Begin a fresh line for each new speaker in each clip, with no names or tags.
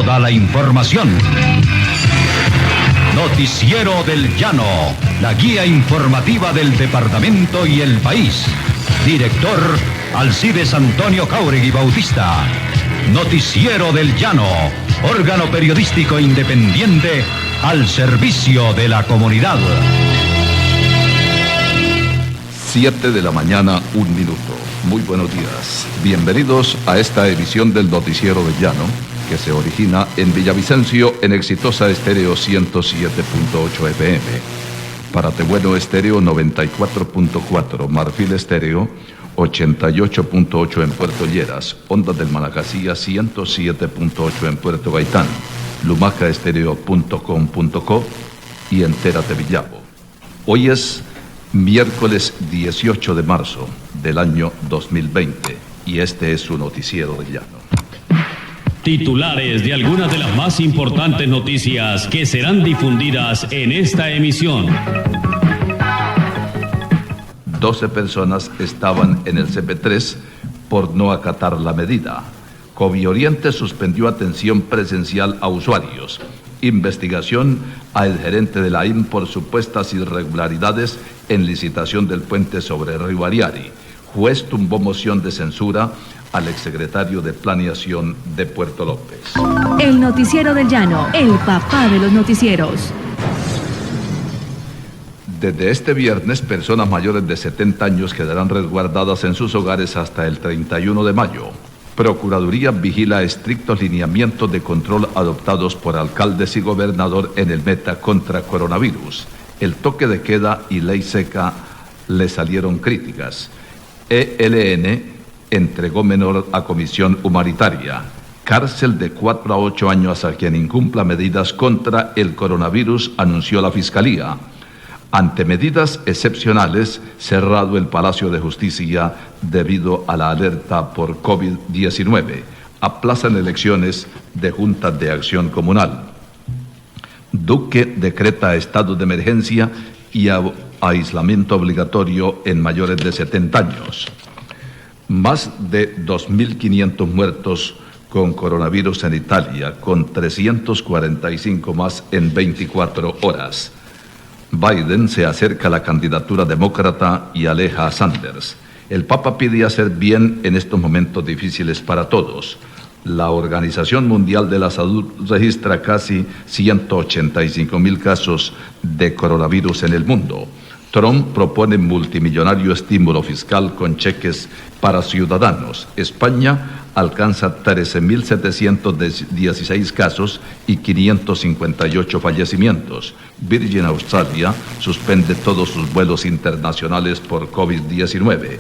toda la información. Noticiero del Llano, la guía informativa del departamento y el país. Director Alcides Antonio Jáuregui Bautista. Noticiero del Llano, órgano periodístico independiente al servicio de la comunidad.
7 de la mañana, 1 minuto. Muy buenos días. Bienvenidos a esta edición del Noticiero del Llano, que se origina en Villavicencio en Exitosa Estéreo 107.8 FM. Para Tebueno Estéreo 94.4, Marfil Estéreo 88.8 en Puerto Lleras, Ondas del Malacasía 107.8 en Puerto Gaitán, lumacaestereo.com.co y Entérate Villavo. Hoy es miércoles 18 de marzo del año 2020 y este es su Noticiero del Llano.
Titulares de algunas de las más importantes noticias que serán difundidas en esta emisión.
12 personas estaban en el CP3 por no acatar la medida. Covioriente suspendió atención presencial a usuarios. Investigación al gerente de la IM por supuestas irregularidades en licitación del puente sobre el río Ariari. Juez tumbó moción de censura al exsecretario de Planeación de Puerto López.
El Noticiero del Llano, el papá de los noticieros.
Desde este viernes, personas mayores de 70 años quedarán resguardadas en sus hogares hasta el 31 de mayo. Procuraduría vigila estrictos lineamientos de control adoptados por alcaldes y gobernador en el meta contra coronavirus. El toque de queda y ley seca le salieron críticas. ELN entregó menor a comisión humanitaria. Cárcel de 4 a 8 años a quien incumpla medidas contra el coronavirus, anunció la Fiscalía. Ante medidas excepcionales, cerrado el Palacio de Justicia debido a la alerta por COVID-19. Aplazan elecciones de juntas de acción comunal. Duque decreta estado de emergencia y aislamiento obligatorio en mayores de 70 años. Más de 2.500 muertos con coronavirus en Italia, con 345 más en 24 horas. Biden se acerca a la candidatura demócrata y aleja a Sanders. El Papa pide hacer bien en estos momentos difíciles para todos. La Organización Mundial de la Salud registra casi 185.000 casos de coronavirus en el mundo. Trump propone multimillonario estímulo fiscal con cheques para ciudadanos. España alcanza 13.716 casos y 558 fallecimientos. Virgin Australia suspende todos sus vuelos internacionales por COVID-19.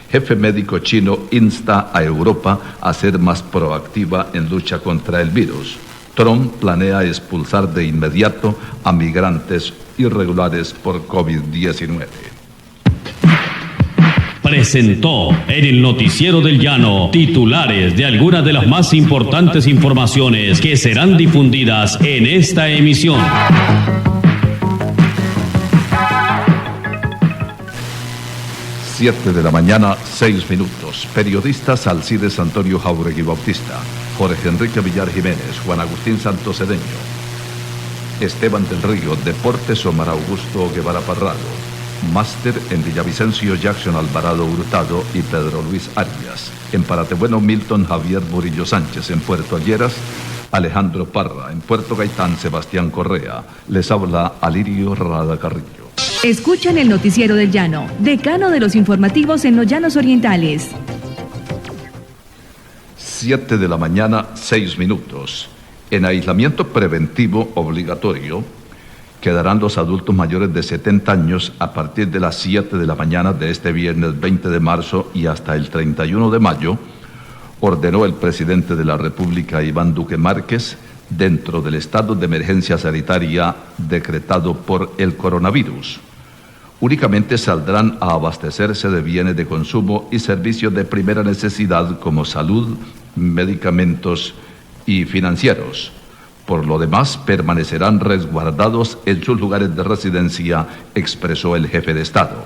Jefe médico chino insta a Europa a ser más proactiva en lucha contra el virus. Trump planea expulsar de inmediato a migrantes irregulares por COVID-19.
Presentó en el Noticiero del Llano titulares de algunas de las más importantes informaciones que serán difundidas en esta emisión.
7 de la mañana, 6 minutos. Periodistas Alcides Antonio Jáuregui Bautista, Jorge Enrique Villar Jiménez, Juan Agustín Santos Cedeño, Esteban del Río, Deportes Omar Augusto Guevara Parrado, Máster en Villavicencio Jackson Alvarado Hurtado y Pedro Luis Arias. En Paratebueno Milton Javier Murillo Sánchez. En Puerto Lleras Alejandro Parra. En Puerto Gaitán Sebastián Correa. Les habla Alirio Rada Carrillo.
Escuchan el Noticiero del Llano, decano de los informativos en los Llanos Orientales.
7 de la mañana, 6 minutos. En aislamiento preventivo obligatorio quedarán los adultos mayores de 70 años a partir de las 7 de la mañana de este viernes 20 de marzo y hasta el 31 de mayo, ordenó el presidente de la República, Iván Duque Márquez, dentro del estado de emergencia sanitaria decretado por el coronavirus. Únicamente saldrán a abastecerse de bienes de consumo y servicios de primera necesidad como salud, medicamentos y financieros. Por lo demás, permanecerán resguardados en sus lugares de residencia, expresó el jefe de Estado.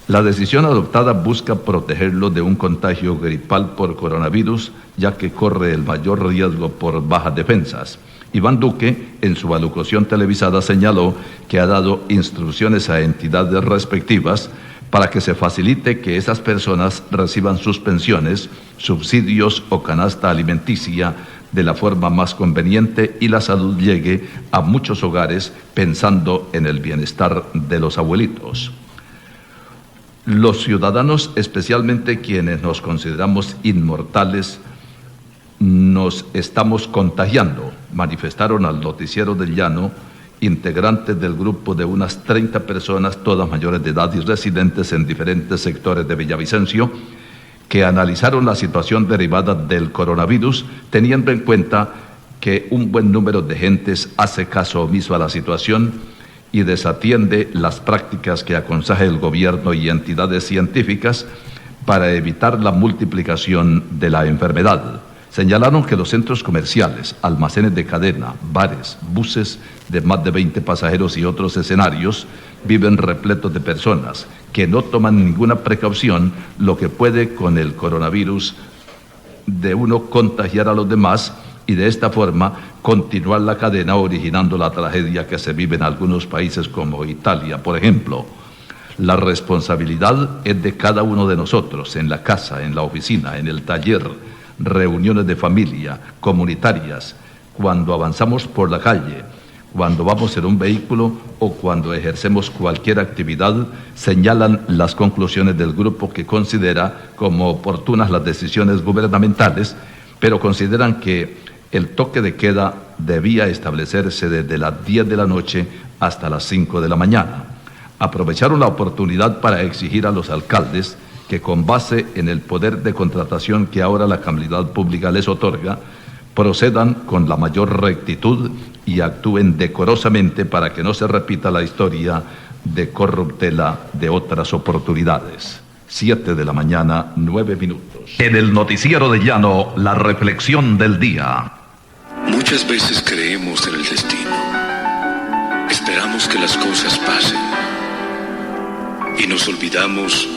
La decisión adoptada busca protegerlo de un contagio gripal por coronavirus, ya que corre el mayor riesgo por bajas defensas. Iván Duque, en su alocución televisada, señaló que ha dado instrucciones a entidades respectivas para que se facilite que esas personas reciban sus pensiones, subsidios o canasta alimenticia de la forma más conveniente y la salud llegue a muchos hogares pensando en el bienestar de los abuelitos. Los ciudadanos, especialmente quienes nos consideramos inmortales, nos estamos contagiando, manifestaron al Noticiero del Llano integrantes del grupo de unas 30 personas, todas mayores de edad y residentes en diferentes sectores de Villavicencio, que analizaron la situación derivada del coronavirus, teniendo en cuenta que un buen número de gentes hace caso omiso a la situación y desatiende las prácticas que aconseja el gobierno y entidades científicas para evitar la multiplicación de la enfermedad. Señalaron que los centros comerciales, almacenes de cadena, bares, buses de más de 20 pasajeros y otros escenarios viven repletos de personas que no toman ninguna precaución, lo que puede con el coronavirus de uno contagiar a los demás y de esta forma continuar la cadena originando la tragedia que se vive en algunos países como Italia, por ejemplo. La responsabilidad es de cada uno de nosotros, en la casa, en la oficina, en el taller, reuniones de familia, comunitarias, cuando avanzamos por la calle, cuando vamos en un vehículo o cuando ejercemos cualquier actividad, señalan las conclusiones del grupo que considera como oportunas las decisiones gubernamentales, pero consideran que el toque de queda debía establecerse desde las 10 de la noche hasta las 5 de la mañana. Aprovecharon la oportunidad para exigir a los alcaldes que con base en el poder de contratación que ahora la calamidad pública les otorga, procedan con la mayor rectitud y actúen decorosamente para que no se repita la historia de corruptela de otras oportunidades. 7 de la mañana, 9 minutos. En el Noticiero de Llano, la reflexión del día.
Muchas veces creemos en el destino. Esperamos que las cosas pasen. Y nos olvidamos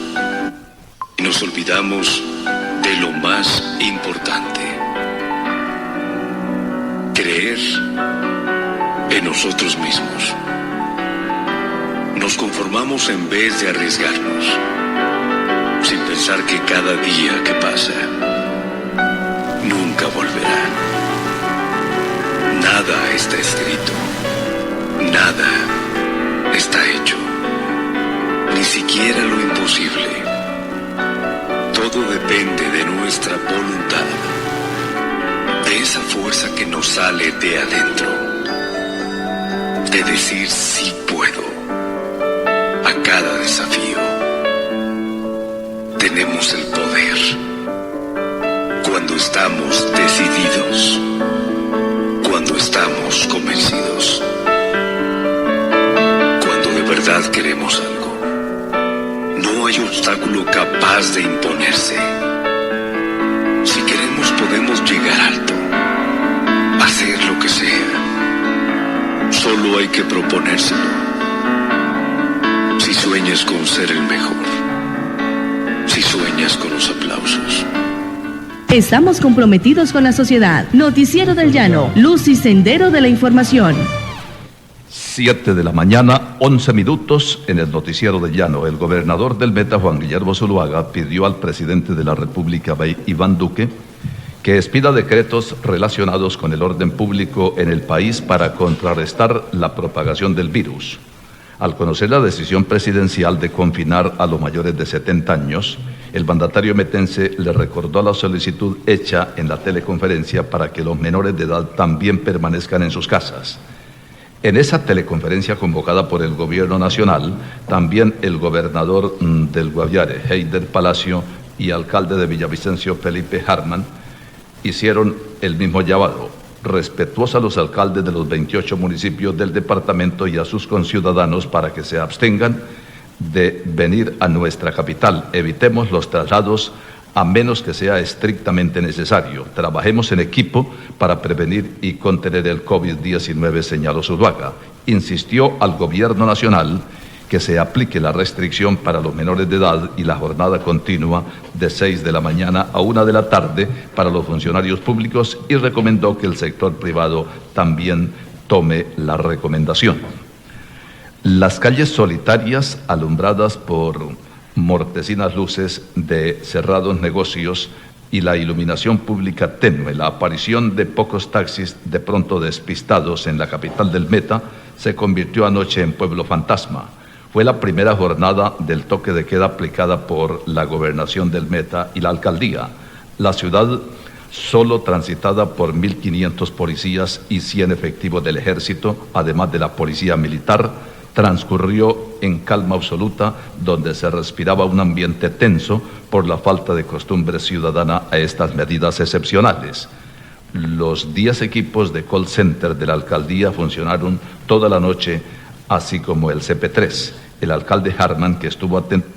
de lo más importante. Creer en nosotros mismos. Nos conformamos en vez de arriesgarnos, sin pensar que cada día que pasa nunca volverá. Nada está escrito, nada está hecho, ni siquiera lo imposible. Todo depende de nuestra voluntad, de esa fuerza que nos sale de adentro, de decir sí puedo a cada desafío. Tenemos el poder cuando estamos decididos, cuando estamos convencidos, cuando de verdad queremos algo. No hay obstáculo capaz de imponerse. Si queremos, podemos llegar alto, hacer lo que sea. Solo hay que proponérselo. Si sueñas con ser el mejor, si sueñas con los aplausos.
Estamos comprometidos con la sociedad. Noticiero del Llano, luz y sendero de la información.
7 de la mañana, 11 minutos, en el Noticiero del Llano. El gobernador del Meta, Juan Guillermo Zuluaga, pidió al presidente de la República, Iván Duque, que expida decretos relacionados con el orden público en el país para contrarrestar la propagación del virus. Al conocer la decisión presidencial de confinar a los mayores de 70 años, el mandatario metense le recordó la solicitud hecha en la teleconferencia para que los menores de edad también permanezcan en sus casas. En esa teleconferencia convocada por el gobierno nacional, también el gobernador del Guaviare, Heider Palacio, y alcalde de Villavicencio, Felipe Harman, hicieron el mismo llamado, respetuoso a los alcaldes de los 28 municipios del departamento y a sus conciudadanos para que se abstengan de venir a nuestra capital. Evitemos los traslados a menos que sea estrictamente necesario. Trabajemos en equipo para prevenir y contener el COVID-19, señaló Zuluaga. Insistió al gobierno nacional que se aplique la restricción para los menores de edad y la jornada continua de 6 de la mañana a 1 de la tarde para los funcionarios públicos, y recomendó que el sector privado también tome la recomendación. Las calles solitarias alumbradas por mortecinas luces de cerrados negocios y la iluminación pública tenue, la aparición de pocos taxis de pronto despistados en la capital del Meta, se convirtió anoche en pueblo fantasma. Fue la primera jornada del toque de queda aplicada por la gobernación del Meta y la alcaldía. La ciudad, solo transitada por 1.500 policías y 100 efectivos del ejército, además de la policía militar, transcurrió en calma absoluta, donde se respiraba un ambiente tenso por la falta de costumbre ciudadana a estas medidas excepcionales. Los 10 equipos de call center de la alcaldía funcionaron toda la noche, así como el CP3. El alcalde Harman, que estuvo atento,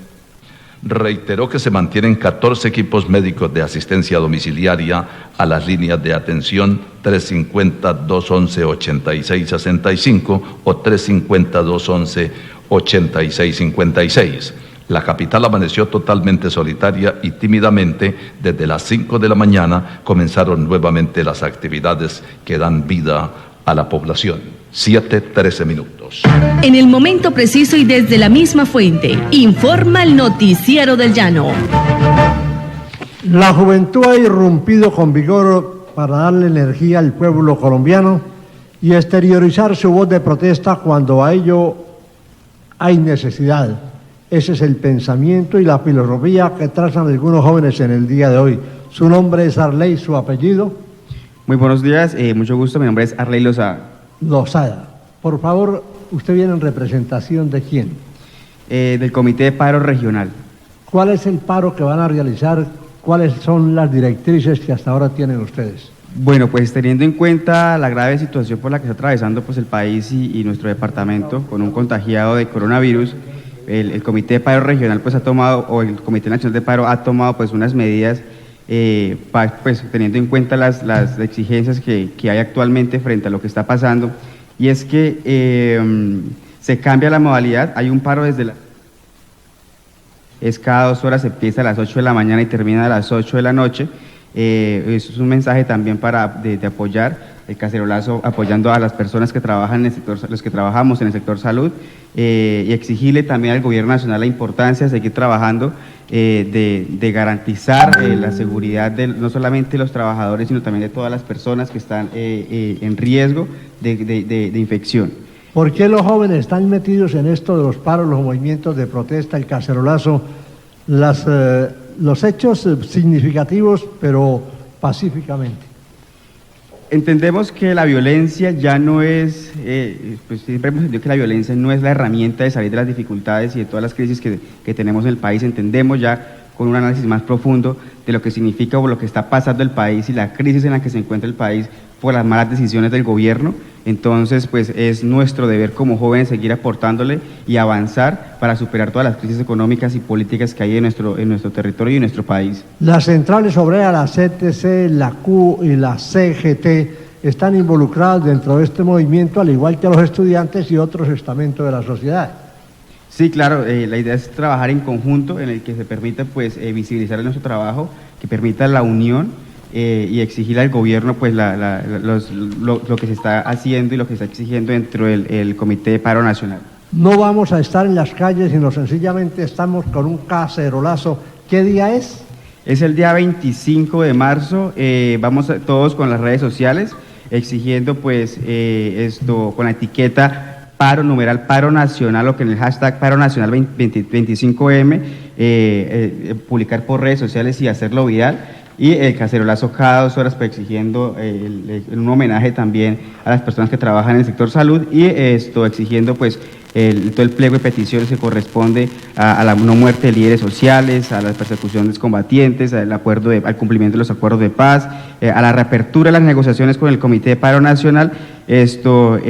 reiteró que se mantienen 14 equipos médicos de asistencia domiciliaria a las líneas de atención 350-211-8665 o 350-211-8656. La capital amaneció totalmente solitaria y tímidamente desde las 5 de la mañana comenzaron nuevamente las actividades que dan vida a la población. 7:13 minutos.
En el momento preciso y desde la misma fuente, informa el Noticiero del Llano.
La juventud ha irrumpido con vigor para darle energía al pueblo colombiano y exteriorizar su voz de protesta cuando a ello hay necesidad. Ese es el pensamiento y la filosofía que trazan algunos jóvenes en el día de hoy. Su nombre es Arley, su apellido.
Muy buenos días, mucho gusto, mi nombre es Arley Lozada.
Lozada. Por favor, ¿usted viene en representación de quién?
Del Comité de Paro Regional.
¿Cuál es el paro que van a realizar? ¿Cuáles son las directrices que hasta ahora tienen ustedes?
Bueno, pues teniendo en cuenta la grave situación por la que está atravesando pues, el país y nuestro departamento con un contagiado de coronavirus, el Comité de Paro Regional pues ha tomado, o el Comité Nacional de Paro ha tomado pues unas medidas pues teniendo en cuenta las exigencias que hay actualmente frente a lo que está pasando, y es que se cambia la modalidad. Hay un paro es cada 2 horas, se empieza a las 8 de la mañana y termina a las 8 de la noche. Eso es un mensaje también de apoyar el cacerolazo, apoyando a las personas que trabajan en el sector, los que trabajamos en el sector salud, y exigirle también al gobierno nacional la importancia de seguir trabajando, de garantizar la seguridad no solamente de los trabajadores, sino también de todas las personas que están en riesgo de infección.
¿Por qué los jóvenes están metidos en esto de los paros, los movimientos de protesta, el cacerolazo, los hechos significativos, pero pacíficamente?
Entendemos que la violencia ya no es, pues siempre hemos entendido que la violencia no es la herramienta de salir de las dificultades y de todas las crisis que tenemos en el país. Entendemos ya con un análisis más profundo de lo que significa o lo que está pasando el país y la crisis en la que se encuentra el país por las malas decisiones del gobierno. Entonces, pues es nuestro deber como jóvenes seguir aportándole y avanzar para superar todas las crisis económicas y políticas que hay en nuestro territorio y en nuestro país.
Las centrales obreras, la CTC, la Q y la CGT están involucradas dentro de este movimiento, al igual que los estudiantes y otros estamentos de la sociedad.
Sí, claro, la idea es trabajar en conjunto, en el que se permita pues visibilizar nuestro trabajo, que permita la unión y exigir al gobierno pues lo que se está haciendo y lo que se está exigiendo dentro del Comité de Paro Nacional.
No vamos a estar en las calles, sino sencillamente estamos con un cacerolazo. ¿Qué día es?
Es el día 25 de marzo, vamos todos con las redes sociales exigiendo pues esto con la etiqueta paro, numeral paro nacional, o que en el hashtag paro nacional 25M, publicar por redes sociales y hacerlo viral, y el cacerolazo cada 2 horas pues, exigiendo un homenaje también a las personas que trabajan en el sector salud, y exigiendo pues todo el pliego de peticiones que corresponde a la no muerte de líderes sociales, a la persecución de excombatientes, al cumplimiento de los acuerdos de paz, a la reapertura de las negociaciones con el Comité de Paro Nacional, todo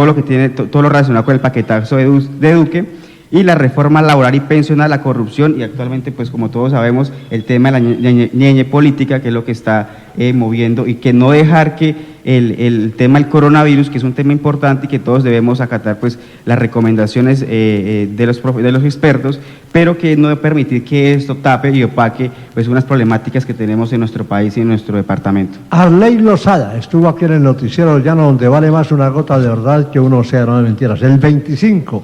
lo relacionado con el paquetazo de Duque, y la reforma laboral y pensional, la corrupción, y actualmente, pues como todos sabemos, el tema de la ñeñe política, que es lo que está moviendo, y que no dejar que el tema del coronavirus, que es un tema importante y que todos debemos acatar pues las recomendaciones de los expertos, pero que no debe permitir que esto tape y opaque pues unas problemáticas que tenemos en nuestro país y en nuestro departamento.
Arley Lozada estuvo aquí en el Noticiero del Llano, donde vale más una gota de verdad que un océano de mentiras. El 25,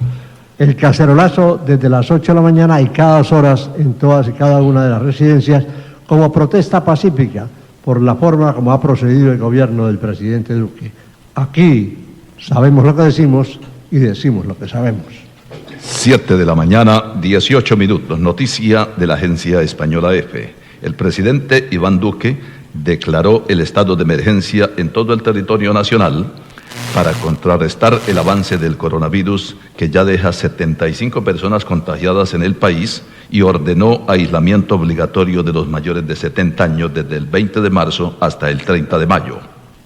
el cacerolazo desde las 8 de la mañana y cada 2 horas en todas y cada una de las residencias, como protesta pacífica por la forma como ha procedido el gobierno del presidente Duque. Aquí sabemos lo que decimos y decimos lo que sabemos.
7 de la mañana, 18 minutos. Noticia de la agencia española EFE. El presidente Iván Duque declaró el estado de emergencia en todo el territorio nacional para contrarrestar el avance del coronavirus, que ya deja 75 personas contagiadas en el país, y ordenó aislamiento obligatorio de los mayores de 70 años desde el 20 de marzo hasta el 30 de mayo.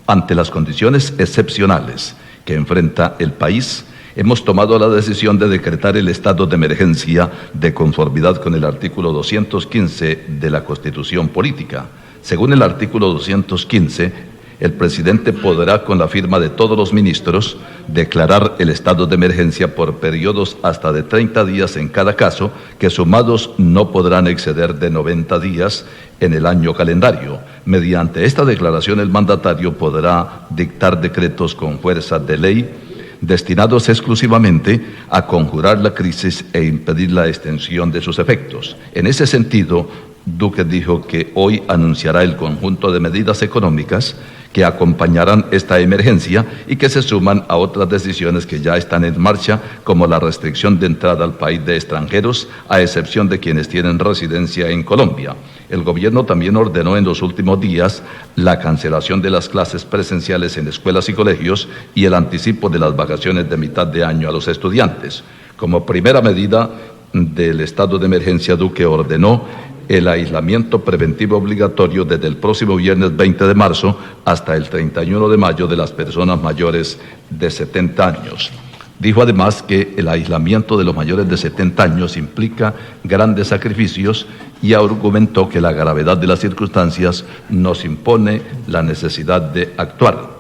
Ante las condiciones excepcionales que enfrenta el país, hemos tomado la decisión de decretar el estado de emergencia de conformidad con el artículo 215 de la Constitución Política. Según el artículo 215, el presidente podrá, con la firma de todos los ministros, declarar el estado de emergencia por periodos hasta de 30 días en cada caso, que sumados no podrán exceder de 90 días en el año calendario. Mediante esta declaración, el mandatario podrá dictar decretos con fuerza de ley destinados exclusivamente a conjurar la crisis e impedir la extensión de sus efectos. En ese sentido, Duque dijo que hoy anunciará el conjunto de medidas económicas que acompañarán esta emergencia y que se suman a otras decisiones que ya están en marcha, como la restricción de entrada al país de extranjeros, a excepción de quienes tienen residencia en Colombia. El gobierno también ordenó en los últimos días la cancelación de las clases presenciales en escuelas y colegios y el anticipo de las vacaciones de mitad de año a los estudiantes. Como primera medida del estado de emergencia, Duque ordenó el aislamiento preventivo obligatorio desde el próximo viernes 20 de marzo hasta el 31 de mayo de las personas mayores de 70 años. Dijo además que el aislamiento de los mayores de 70 años implica grandes sacrificios y argumentó que la gravedad de las circunstancias nos impone la necesidad de actuar.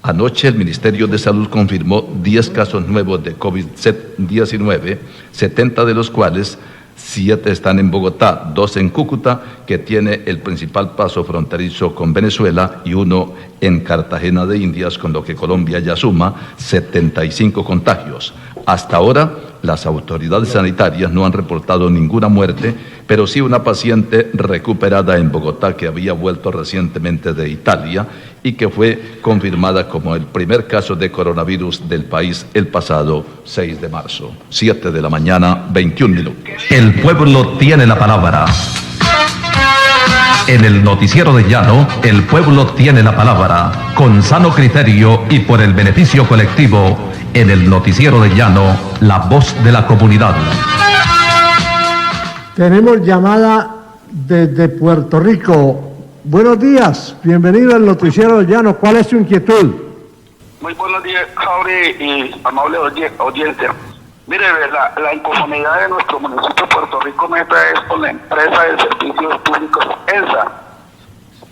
Anoche el Ministerio de Salud confirmó 10 casos nuevos de COVID-19, 70 de los cuales 7 están en Bogotá, 2 en Cúcuta, que tiene el principal paso fronterizo con Venezuela, y 1 en Cartagena de Indias, con lo que Colombia ya suma 75 contagios. Hasta ahora, las autoridades sanitarias no han reportado ninguna muerte, pero sí una paciente recuperada en Bogotá que había vuelto recientemente de Italia y que fue confirmada como el primer caso de coronavirus del país el pasado 6 de marzo. 7 de la mañana, 21 minutos.
El pueblo tiene la palabra. En el Noticiero de Llano, el pueblo tiene la palabra. Con sano criterio y por el beneficio colectivo, en el Noticiero de Llano, la voz de la comunidad.
Tenemos llamada desde Puerto Rico. Buenos días, bienvenido al Noticiero del Llano. ¿Cuál es su inquietud?
Muy buenos días, Jauri y amable oyente. Mire, la inconformidad de nuestro municipio de Puerto Rico Meta es con la empresa de servicios públicos ENSA.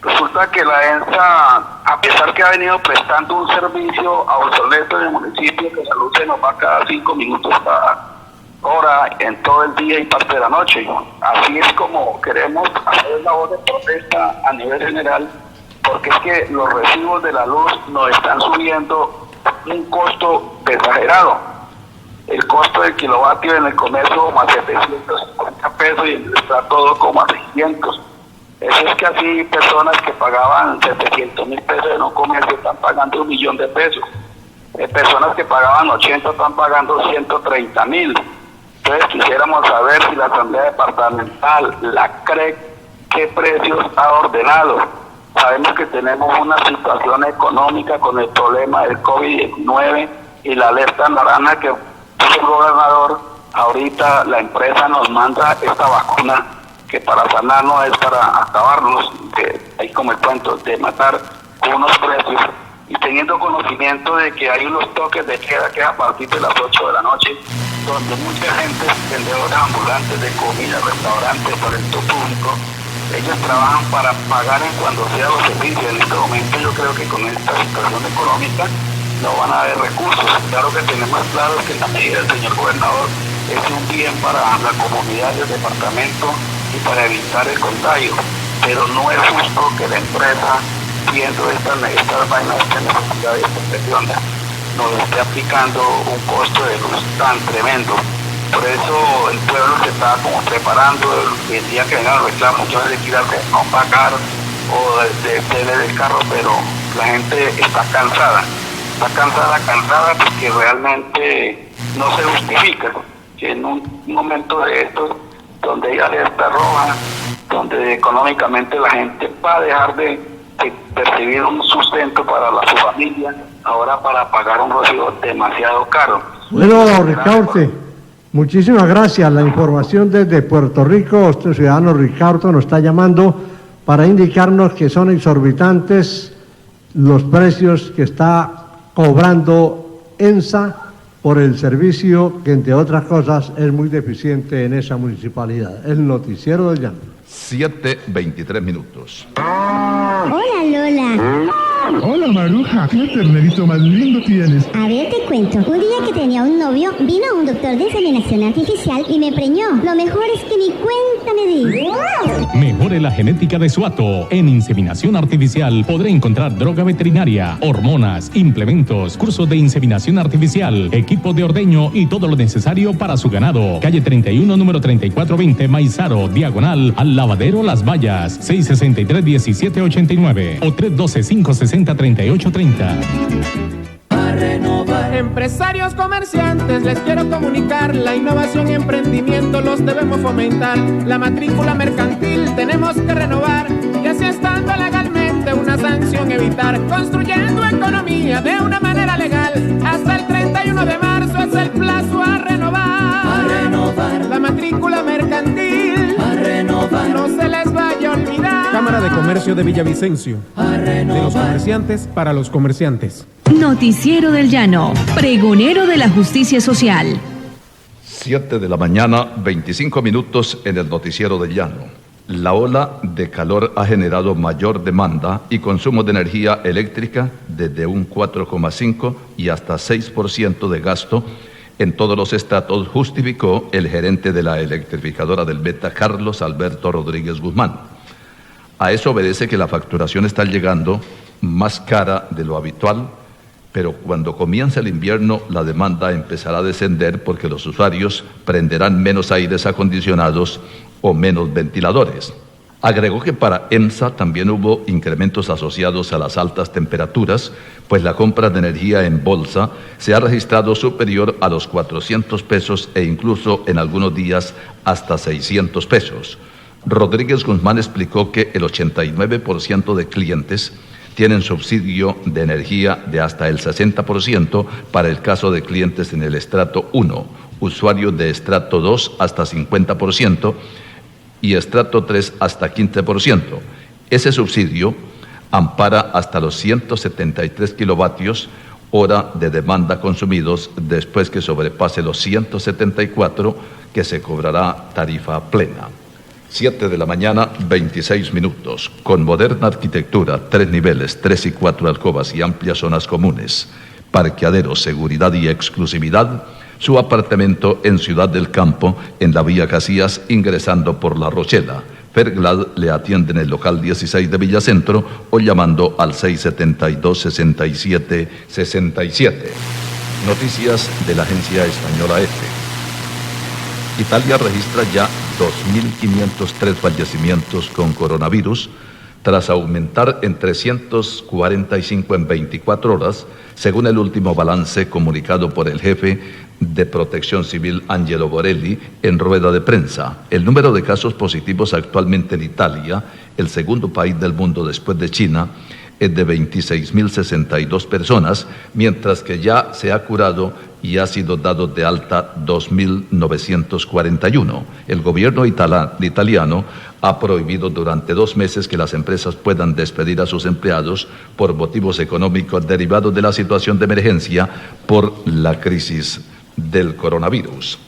Resulta que la ENSA, a pesar que ha venido prestando un servicio obsoleto en el municipio, que la luz se nos va cada 5 minutos cada hora en todo el día y parte de la noche. Así es como queremos hacer labor de protesta a nivel general, porque es que los recibos de la luz nos están subiendo un costo exagerado. El costo del kilovatio en el comercio más 750 pesos y en el estrato como a 600. Eso es que así personas que pagaban 700,000 pesos en un comercio están pagando 1,000,000 de pesos. Personas que pagaban 80 están pagando 130,000. Entonces quisiéramos saber si la Asamblea Departamental, la CREC, qué precios ha ordenado. Sabemos que tenemos una situación económica con el problema del COVID-19 y la alerta naranja que puso el gobernador. Ahorita la empresa nos manda esta vacuna que para sanarnos es para acabarnos, hay como el cuento de matar con unos precios, y teniendo conocimiento de que hay unos toques de queda que a partir de las 8 de la noche, donde mucha gente, vendedores ambulantes de comida, restaurantes, por el público, ellos trabajan para pagar en cuando sea los servicios. En este momento yo creo que con esta situación económica no van a haber recursos. Claro que tenemos claro que la medida del señor gobernador es un bien para la comunidad del departamento y para evitar el contagio, pero no es justo que la empresa, viendo estas vainas, esta necesidad de protección, nos esté aplicando un costo de luz tan tremendo. Por eso el pueblo se está como preparando el día que vengan los reclamos, muchas veces quieren no pagar o de tener el carro, pero la gente está cansada porque realmente no se justifica que en un momento de estos, donde hay alerta roja, donde económicamente la gente va a dejar de percibir un sustento para su familia, ahora para pagar un recibo demasiado caro.
Bueno, Ricaurte, muchísimas gracias. La información desde Puerto Rico, este ciudadano Ricaurte nos está llamando para indicarnos que son exorbitantes los precios que está cobrando ENSA por el servicio que, entre otras cosas, es muy deficiente en esa municipalidad. El noticiero del llano.
7:23.
Hola, Lola.
Hola, Maruja. ¿Qué ternerito más lindo tienes?
A ver, te cuento. Un día que tenía un novio, vino un doctor de inseminación artificial y me preñó. Lo mejor es que ni cuenta me di.
Mejore la genética de su hato. En inseminación artificial podrá encontrar droga veterinaria, hormonas, implementos, cursos de inseminación artificial, equipo de ordeño y todo lo necesario para su ganado. Calle 31, número 3420, Maizaro, diagonal al lavadero Las Vallas, 663-1789 o 312-560-3830.
Empresarios, comerciantes, les quiero comunicar, la innovación y emprendimiento los debemos fomentar. La matrícula mercantil tenemos que renovar y así estando legalmente una sanción evitar. Construyendo economía de una manera legal, hasta el 31 de marzo es el plazo a renovar. La matrícula mercantil, no se les vaya a olvidar.
Cámara de Comercio de Villavicencio, de los comerciantes para los comerciantes.
Noticiero del Llano, pregonero de la justicia social.
7:25 a.m. en el Noticiero del Llano. La ola de calor ha generado mayor demanda y consumo de energía eléctrica desde un 4,5 y hasta 6% de gasto en todos los estratos, justificó el gerente de la electrificadora del Meta, Carlos Alberto Rodríguez Guzmán. A eso obedece que la facturación está llegando más cara de lo habitual, pero cuando comience el invierno la demanda empezará a descender porque los usuarios prenderán menos aires acondicionados o menos ventiladores. Agregó que para EMSA también hubo incrementos asociados a las altas temperaturas, pues la compra de energía en bolsa se ha registrado superior a los 400 pesos e incluso en algunos días hasta 600 pesos. Rodríguez Guzmán explicó que el 89% de clientes tienen subsidio de energía de hasta el 60% para el caso de clientes en el estrato 1, usuarios de estrato 2 hasta 50% y estrato 3 hasta 15%. Ese subsidio ampara hasta los 173 kilovatios hora de demanda consumidos después que sobrepase los 174 que se cobrará tarifa plena. 7:26 a.m. Con moderna arquitectura, 3 niveles, 3 y 4 alcobas y amplias zonas comunes, parqueaderos, seguridad y exclusividad, su apartamento en Ciudad del Campo, en la Vía Casillas, ingresando por La Rochela. Ferglad le atiende en el local 16 de Villacentro o llamando al 672-6767. Noticias de la agencia española EFE. Italia registra ya 2.503 fallecimientos con coronavirus, tras aumentar en 345 en 24 horas, según el último balance comunicado por el jefe de Protección Civil Angelo Borelli en rueda de prensa. El número de casos positivos actualmente en Italia, el segundo país del mundo después de China, es de 26.062 personas, mientras que ya se ha curado y ha sido dado de alta 2.941. El gobierno italiano ha prohibido durante 2 meses que las empresas puedan despedir a sus empleados por motivos económicos derivados de la situación de emergencia por la crisis del coronavirus.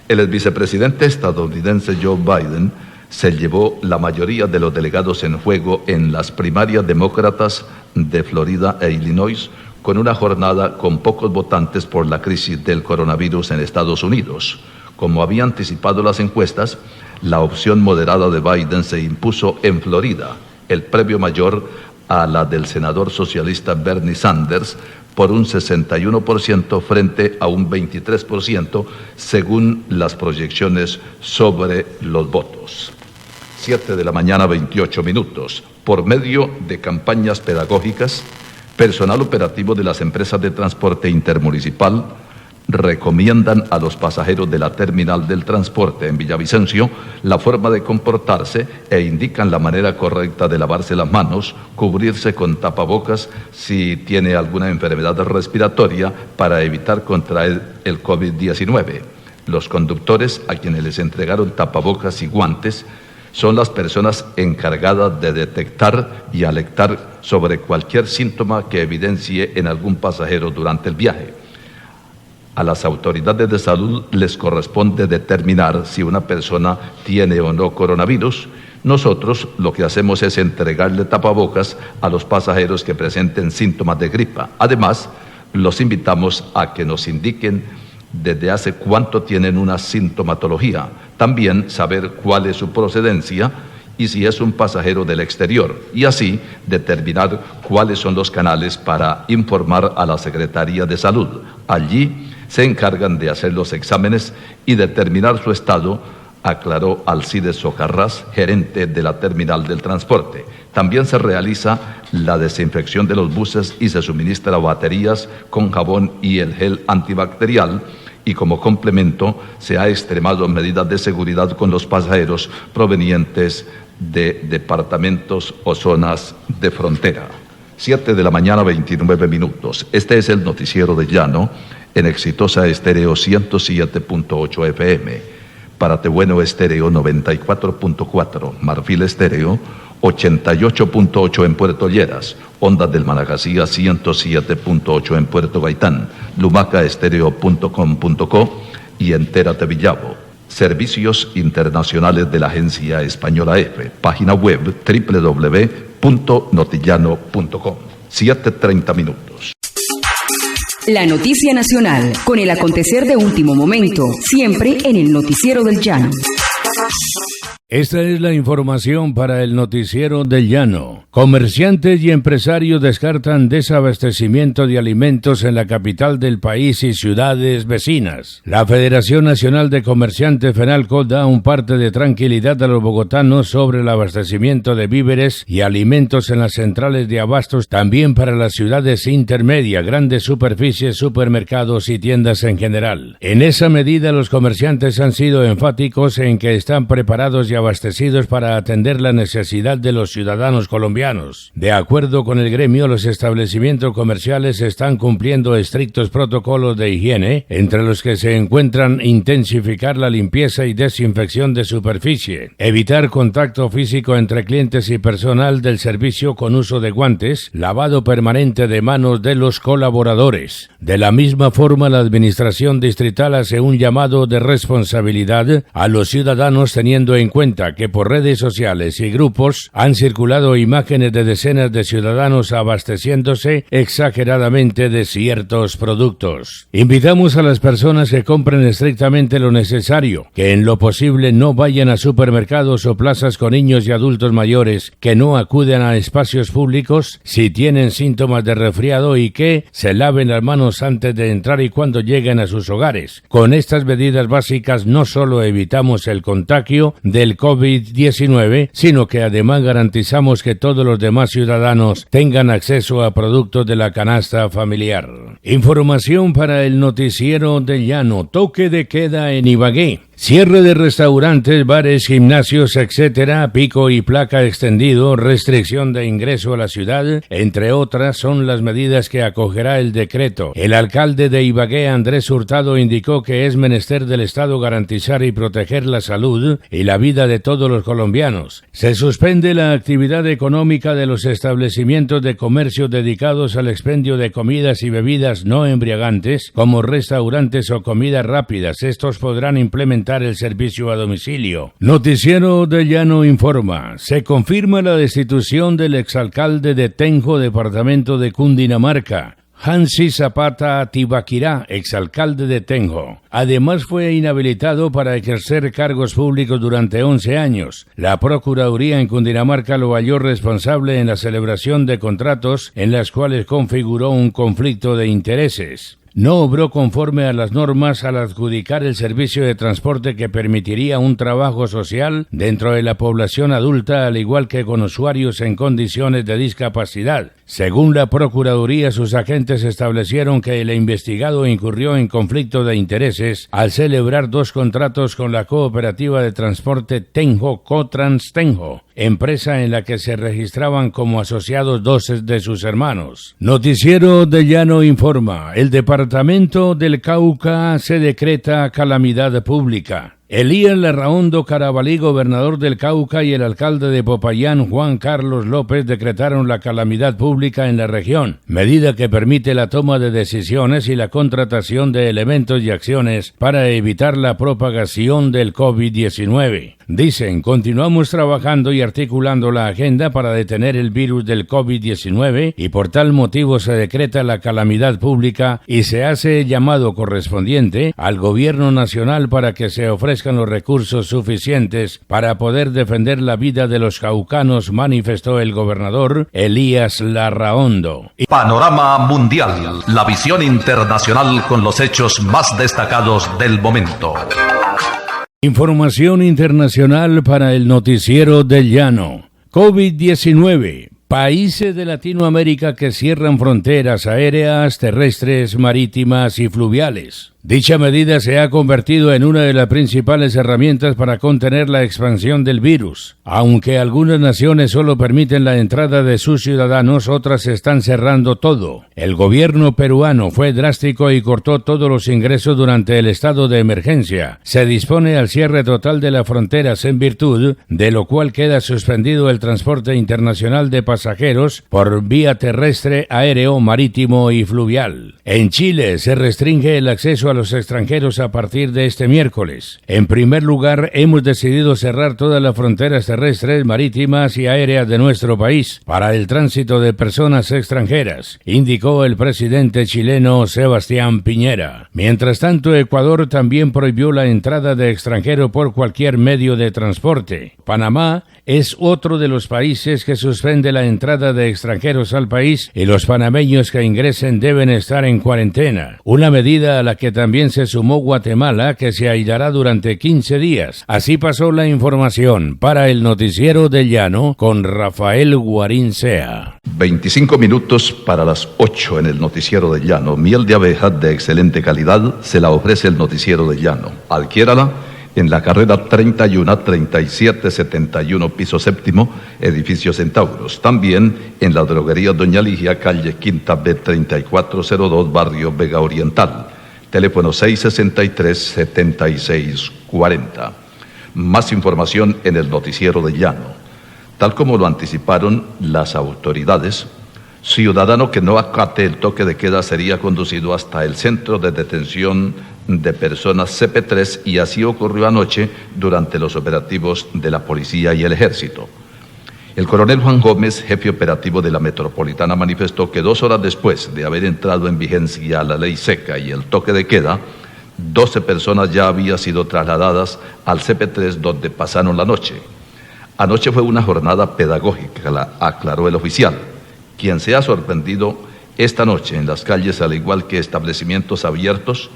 El vicepresidente estadounidense Joe Biden se llevó la mayoría de los delegados en juego en las primarias demócratas de Florida e Illinois, con una jornada con pocos votantes por la crisis del coronavirus en Estados Unidos. Como había anticipado las encuestas, la opción moderada de Biden se impuso en Florida, el premio mayor a la del senador socialista Bernie Sanders, por un 61% frente a un 23%, según las proyecciones sobre los votos. 7 de la mañana, 28 minutos. Por medio de campañas pedagógicas, personal operativo de las empresas de transporte intermunicipal recomiendan a los pasajeros de la terminal del transporte en Villavicencio la forma de comportarse e indican la manera correcta de lavarse las manos, cubrirse con tapabocas si tiene alguna enfermedad respiratoria para evitar contraer el COVID-19. Los conductores, a quienes les entregaron tapabocas y guantes, son las personas encargadas de detectar y alertar sobre cualquier síntoma que evidencie en algún pasajero durante el viaje. A las autoridades de salud les corresponde determinar si una persona tiene o no coronavirus. Nosotros lo que hacemos es entregarle tapabocas a los pasajeros que presenten síntomas de gripa. Además, los invitamos a que nos indiquen desde hace cuánto tienen una sintomatología. También saber cuál es su procedencia y si es un pasajero del exterior, y así determinar cuáles son los canales para informar a la Secretaría de Salud. Allí se encargan de hacer los exámenes y determinar su estado, aclaró Alcides Socarrás, gerente de la terminal del transporte. También se realiza la desinfección de los buses y se suministra baterías con jabón y el gel antibacterial, y como complemento se ha extremado medidas de seguridad con los pasajeros provenientes de departamentos o zonas de frontera. 7 de la mañana, 29 minutos. Este es el noticiero de Llano en Exitosa Estéreo 107.8 FM, para Tebueno Estéreo 94.4, Marfil Estéreo 88.8 en Puerto Lleras, Ondas del Managasía 107.8 en Puerto Gaitán, lumacaestereo.com.co y Entérate Villavo. Servicios internacionales de la Agencia Española EFE, página web www.notillano.com. 7:30 minutos.
La noticia nacional, con el acontecer de último momento, siempre en el Noticiero del Llano.
Esta es la información para el Noticiero del Llano. Comerciantes y empresarios descartan desabastecimiento de alimentos en la capital del país y ciudades vecinas. La Federación Nacional de Comerciantes FENALCO da un parte de tranquilidad a los bogotanos sobre el abastecimiento de víveres y alimentos en las centrales de abastos, también para las ciudades intermedias, grandes superficies, supermercados y tiendas en general. En esa medida, los comerciantes han sido enfáticos en que están preparados y abastecidos para atender la necesidad de los ciudadanos colombianos. De acuerdo con el gremio, los establecimientos comerciales están cumpliendo estrictos protocolos de higiene, entre los que se encuentran intensificar la limpieza y desinfección de superficie, evitar contacto físico entre clientes y personal del servicio con uso de guantes, lavado permanente de manos de los colaboradores. De la misma forma, la administración distrital hace un llamado de responsabilidad a los ciudadanos, teniendo en cuenta que por redes sociales y grupos han circulado imágenes de decenas de ciudadanos abasteciéndose exageradamente de ciertos productos. Invitamos a las personas que compren estrictamente lo necesario, que en lo posible no vayan a supermercados o plazas con niños y adultos mayores, que no acudan a espacios públicos si tienen síntomas de resfriado y que se laven las manos antes de entrar y cuando lleguen a sus hogares. Con estas medidas básicas no solo evitamos el contagio del COVID-19, sino que además garantizamos que todos los demás ciudadanos tengan acceso a productos de la canasta familiar. Información para el Noticiero del Llano. Toque de queda en Ibagué. Cierre de restaurantes, bares, gimnasios, etcétera, pico y placa extendido, restricción de ingreso a la ciudad, entre otras, son las medidas que acogerá el decreto. El alcalde de Ibagué, Andrés Hurtado, indicó que es menester del Estado garantizar y proteger la salud y la vida de todos los colombianos. Se suspende la actividad económica de los establecimientos de comercio dedicados al expendio de comidas y bebidas no embriagantes, como restaurantes o comidas rápidas. Estos podrán implementar aumentar el servicio a domicilio. Noticiero del Llano informa. Se confirma la destitución del exalcalde de Tenjo, departamento de Cundinamarca, Hansi Zapata Tibaquirá, exalcalde de Tenjo. Además fue inhabilitado para ejercer cargos públicos durante 11 años. La Procuraduría en Cundinamarca lo halló responsable en la celebración de contratos en las cuales configuró un conflicto de intereses. No obró conforme a las normas al adjudicar el servicio de transporte que permitiría un trabajo social dentro de la población adulta, al igual que con usuarios en condiciones de discapacidad. Según la Procuraduría, sus agentes establecieron que el investigado incurrió en conflicto de intereses al celebrar 2 contratos con la cooperativa de transporte Tenjo Cotrans Tenjo, empresa en la que se registraban como asociados 2 de sus hermanos. Noticiero del Llano informa. El departamento del Cauca se decreta calamidad pública. Elías Larraondo Carabalí, gobernador del Cauca, y el alcalde de Popayán, Juan Carlos López, decretaron la calamidad pública en la región, medida que permite la toma de decisiones y la contratación de elementos y acciones para evitar la propagación del COVID-19. Dicen, continuamos trabajando y articulando la agenda para detener el virus del COVID-19 y por tal motivo se decreta la calamidad pública y se hace llamado correspondiente al gobierno nacional para que se ofrezcan los recursos suficientes para poder defender la vida de los caucanos, manifestó el gobernador Elías Larraondo.
Panorama mundial, la visión internacional con los hechos más destacados del momento.
Información internacional para el Noticiero del Llano. COVID-19. Países de Latinoamérica que cierran fronteras aéreas, terrestres, marítimas y fluviales. Dicha medida se ha convertido en una de las principales herramientas para contener la expansión del virus. Aunque algunas naciones solo permiten la entrada de sus ciudadanos, otras están cerrando todo. El gobierno peruano fue drástico y cortó todos los ingresos durante el estado de emergencia. Se dispone al cierre total de las fronteras en virtud de lo cual queda suspendido el transporte internacional de pasajeros por vía terrestre, aéreo, marítimo y fluvial. En Chile se restringe el acceso a los extranjeros a partir de este miércoles. En primer lugar, hemos decidido cerrar todas las fronteras terrestres, marítimas y aéreas de nuestro país para el tránsito de personas extranjeras, indicó el presidente chileno Sebastián Piñera. Mientras tanto, Ecuador también prohibió la entrada de extranjeros por cualquier medio de transporte. Panamá es otro de los países que suspende la entrada de extranjeros al país y los panameños que ingresen deben estar en cuarentena, una medida a la que también se sumó Guatemala, que se aislará durante 15 días. Así pasó la información para el Noticiero del Llano con Rafael Guarín Sea.
25 minutos para las 8 en el Noticiero del Llano. Miel de abeja de excelente calidad se la ofrece el Noticiero del Llano. Adquiérala en la carrera 31-3771, piso séptimo, edificio Centauros. También en la droguería Doña Ligia, calle Quinta B 3402, barrio Vega Oriental. Teléfono 663-7640. Más información en el Noticiero del Llano. Tal como lo anticiparon las autoridades, ciudadano que no acate el toque de queda sería conducido hasta el centro de detención de personas CP3 y así ocurrió anoche durante los operativos de la policía y el ejército. El coronel Juan Gómez, jefe operativo de la Metropolitana, manifestó que 2 horas después de haber entrado en vigencia la ley seca y el toque de queda, 12 personas ya habían sido trasladadas al CP3 donde pasaron la noche. Anoche fue una jornada pedagógica, aclaró el oficial, quien se ha sorprendido esta noche en las calles, al igual que establecimientos abiertos.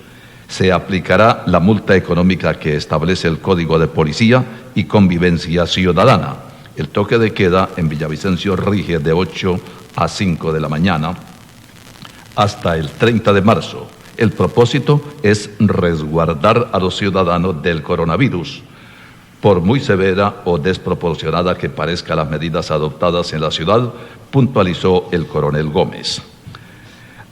Se aplicará la multa económica que establece el Código de Policía y Convivencia Ciudadana. El toque de queda en Villavicencio rige de 8 a 5 de la mañana hasta el 30 de marzo. El propósito es resguardar a los ciudadanos del coronavirus. Por muy severa o desproporcionada que parezcan las medidas adoptadas en la ciudad, puntualizó el coronel Gómez.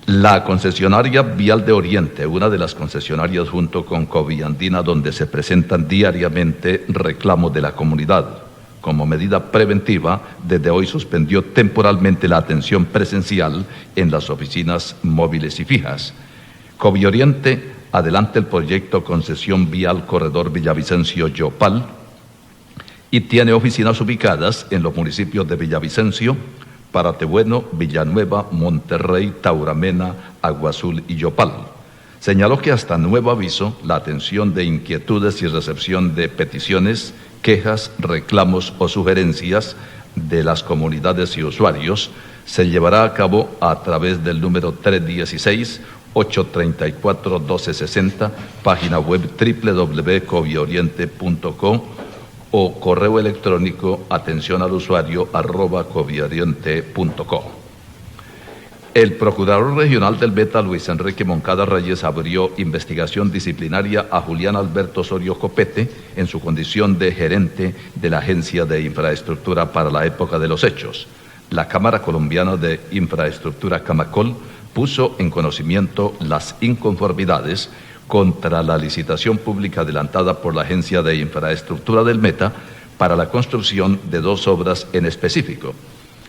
La concesionaria Vial de Oriente, una de las concesionarias junto con Coviandina, donde se presentan diariamente reclamos de la comunidad. Como medida preventiva, desde hoy suspendió temporalmente la atención presencial en las oficinas móviles y fijas. Covioriente adelante el proyecto Concesión Vial Corredor Villavicencio-Yopal y tiene oficinas ubicadas en los municipios de Villavicencio, Paratebueno, Villanueva, Monterrey, Tauramena, Agua Azul y Yopal. Señaló que hasta nuevo aviso, la atención de inquietudes y recepción de peticiones, quejas, reclamos o sugerencias de las comunidades y usuarios se llevará a cabo a través del número 316-834-1260, página web www.covioriente.com o correo electrónico atencionalusuario@covioriente.com. El procurador regional del Meta, Luis Enrique Moncada Reyes, abrió investigación disciplinaria a Julián Alberto Osorio Copete en su condición de gerente de la Agencia de Infraestructura para la época de los hechos. La Cámara Colombiana de Infraestructura, Camacol, puso en conocimiento las inconformidades contra la licitación pública adelantada por la Agencia de Infraestructura del Meta para la construcción de dos obras en específico.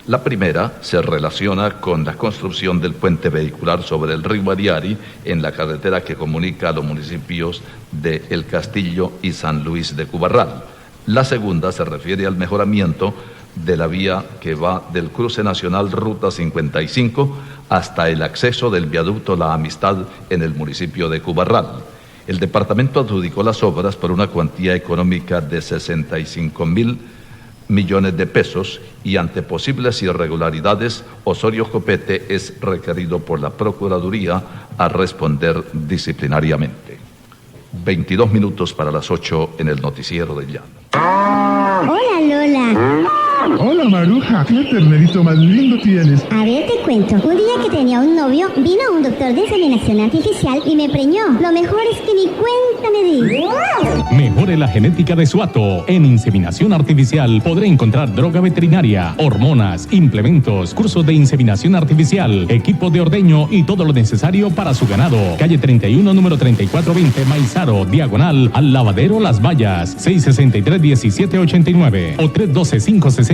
La primera se relaciona con la construcción del puente vehicular sobre el río Ariari en la carretera que comunica a los municipios de El Castillo y San Luis de Cubarral. La segunda se refiere al mejoramiento de la vía que va del cruce nacional Ruta 55 hasta el acceso del viaducto La Amistad en el municipio de Cubarral. El departamento adjudicó las obras por una cuantía económica de 65.000 millones de pesos y ante posibles irregularidades, Osorio Copete es requerido por la Procuraduría a responder disciplinariamente. 22 minutos para las 8 en el Noticiero del Llano.
Hola, Lola.
Hola, Maruja, qué ternerito más lindo tienes.
A ver, te cuento. Un día que tenía un novio, vino un doctor de inseminación artificial y me preñó. Lo mejor es que ni cuenta me di.
Mejore la genética de su hato. En Inseminación Artificial podrá encontrar droga veterinaria, hormonas, implementos, cursos de inseminación artificial, equipo de ordeño y todo lo necesario para su ganado. Calle 31, número 3420, Maizaro, diagonal al lavadero Las Vallas, 663-1789 o 312-560-3830.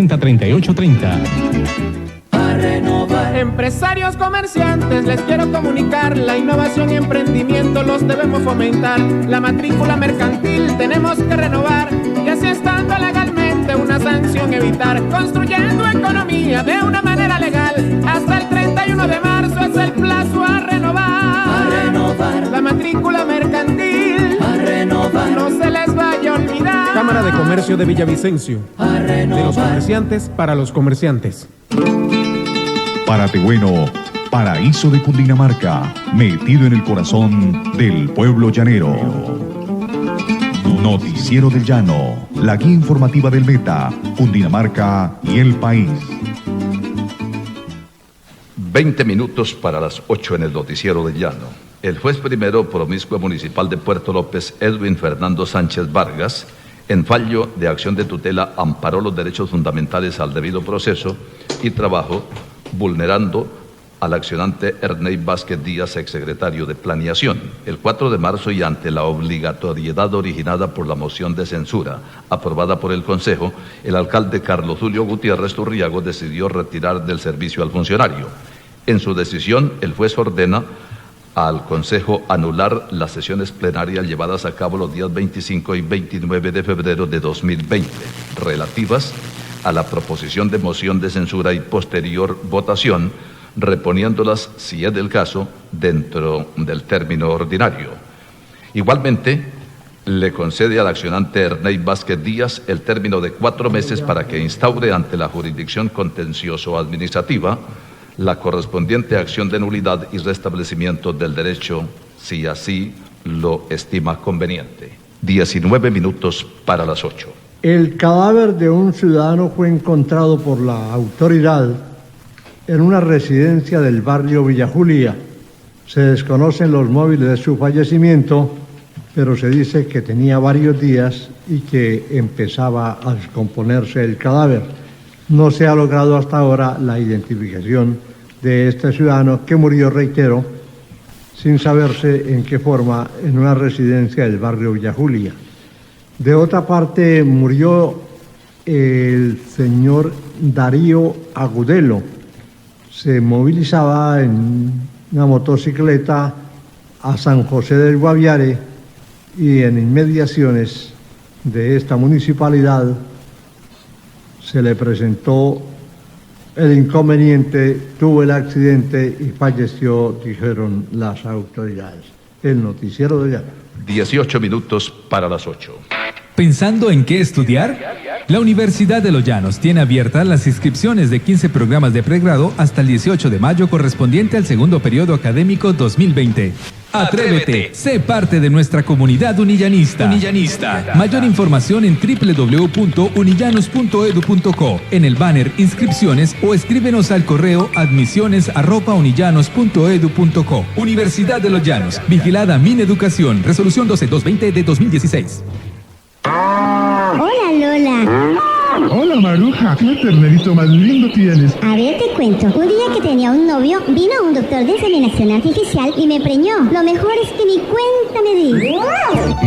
Empresarios, comerciantes, les quiero comunicar, la innovación y emprendimiento los debemos fomentar. La matrícula mercantil tenemos que renovar y así estando legalmente una sanción evitar. Construyendo economía de una manera legal, hasta el 31 de marzo es el plazo a renovar. La matrícula mercantil, no se les vaya a olvidar.
Cámara de Comercio de Villavicencio, de los comerciantes para los comerciantes.
Paratebueno, paraíso de Cundinamarca, metido en el corazón del pueblo llanero. Noticiero del Llano, la guía informativa del Meta, Cundinamarca y el país.
20 minutos para las 8 en el Noticiero del Llano. El juez primero promiscuo municipal de Puerto López, Edwin Fernando Sánchez Vargas, en fallo de acción de tutela, amparó los derechos fundamentales al debido proceso y trabajo, vulnerando al accionante Ernei Vázquez Díaz, exsecretario de Planeación. El 4 de marzo y ante la obligatoriedad originada por la moción de censura aprobada por el Consejo, el alcalde Carlos Julio Gutiérrez Turriago decidió retirar del servicio al funcionario. En su decisión, el juez ordena al Consejo anular las sesiones plenarias llevadas a cabo los días 25 y 29 de febrero de 2020, relativas a la proposición de moción de censura y posterior votación, reponiéndolas, si es del caso, dentro del término ordinario. Igualmente, le concede al accionante Ernei Vázquez Díaz el término de 4 meses para que instaure ante la jurisdicción contencioso-administrativa la correspondiente acción de nulidad y restablecimiento del derecho, si así lo estima conveniente. 19 minutos para las 8.
El cadáver de un ciudadano fue encontrado por la autoridad en una residencia del barrio Villa Julia. Se desconocen los móviles de su fallecimiento, pero se dice que tenía varios días y que empezaba a descomponerse el cadáver. No se ha logrado hasta ahora la identificación de este ciudadano que murió, reitero, sin saberse en qué forma, en una residencia del barrio Villa Julia. De otra parte, murió el señor Darío Agudelo. Se movilizaba en una motocicleta a San José del Guaviare y en inmediaciones de esta municipalidad se le presentó el inconveniente, tuvo el accidente y falleció, dijeron las autoridades. El noticiero de Llano.
18 minutos para las 8.
¿Pensando en qué estudiar? La Universidad de Los Llanos tiene abiertas las inscripciones de 15 programas de pregrado hasta el 18 de mayo correspondiente al segundo periodo académico 2020. Atrévete, sé parte de nuestra comunidad unillanista. Mayor información en www.unillanos.edu.co, en el banner inscripciones o escríbenos al correo admisiones@unillanos.edu.co. Universidad de Los Llanos, vigilada Mineducación, resolución 12220 de 2016.
Hola, Lola.
Hola, Maruja, qué ternerito más lindo tienes.
A ver, te cuento. Un día que tenía un novio, vino un doctor de inseminación artificial y me preñó. Lo mejor es que ni cuenta me di.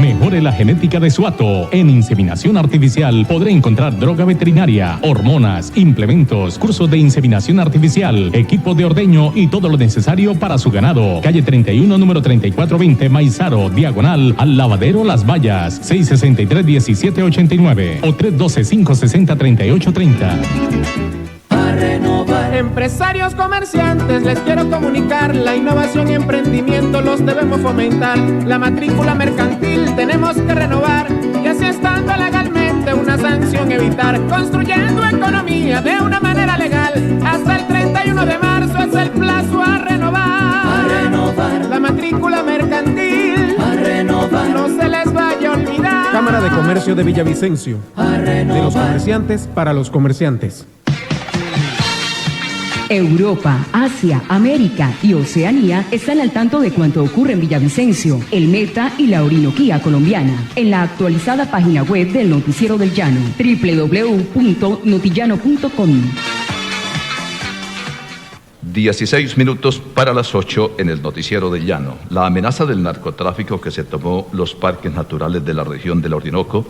Mejore la genética de su hato. En inseminación artificial podrá encontrar droga veterinaria, hormonas, implementos, cursos de inseminación artificial, equipo de ordeño y todo lo necesario para su ganado. Calle 31, número 3420, Maizaro, diagonal al lavadero Las Vallas, 663-1789 o 312-560-3830.
Empresarios, comerciantes, les quiero comunicar, la innovación y emprendimiento los debemos fomentar. La matrícula mercantil tenemos que renovar y así estando legalmente una sanción evitar. Construyendo economía de una manera legal, hasta el 31 de marzo es el plazo a renovar. La matrícula mercantil, no se les vaya a olvidar.
Cámara de Comercio de Villavicencio. De los comerciantes para los comerciantes.
Europa, Asia, América y Oceanía están al tanto de cuanto ocurre en Villavicencio, el Meta y la Orinoquía colombiana, en la actualizada página web del Noticiero del Llano, www.notillano.com.
16 minutos para las 8 en el Noticiero del Llano. La amenaza del narcotráfico que se tomó los parques naturales de la región del Orinoco